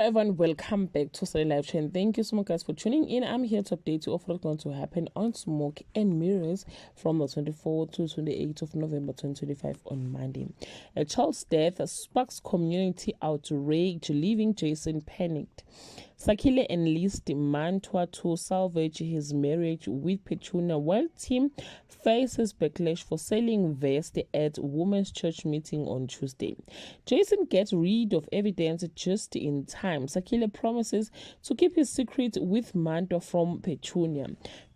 everyone, welcome back to Study Live Chain. Thank you so much guys for tuning in. I'm here to update you of what's going to happen on Smoke and Mirrors from the 24th to 28th of November 2025 on Monday. A child's death sparks community outrage, leaving Jason panicked. Sakile enlists Mantua to salvage his marriage with Petunia, while Tim faces backlash for selling vest at women's church meeting on Tuesday. Jason gets rid of evidence just in time. Sakile promises to keep his secret with Mantua from Petunia.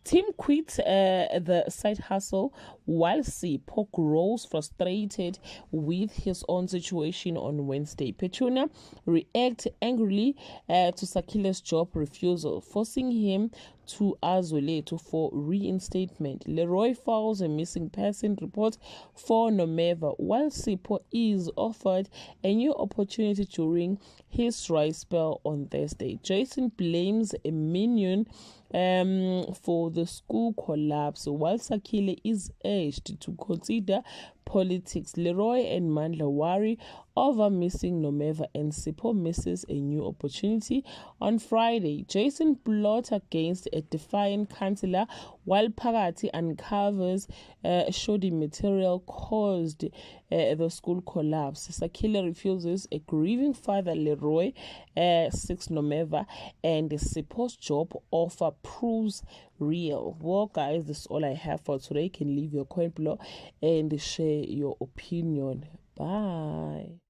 Tim quits the side hustle while Sipho grows frustrated with his own situation on Wednesday. Petunia reacts angrily to Sakile's job refusal, forcing him to Azuleto for reinstatement. Leroy files a missing person report for Nomeva, while Sipho is offered a new opportunity during his dry spell on Thursday. Jason blames a minion for the school collapse, while Sakile is urged to consider politics. Leroy and Mandla worry over missing Nomeva, and Sipho misses a new opportunity. On Friday, Jason plot against a defiant councillor, while Pagati uncovers shoddy material caused the school collapse. Sakile refuses a grieving father. Leroy seeks Nomeva, and Sipho's job offer proves real. Well guys, this is all I have for today. You can leave your comment below and share your opinion. Bye.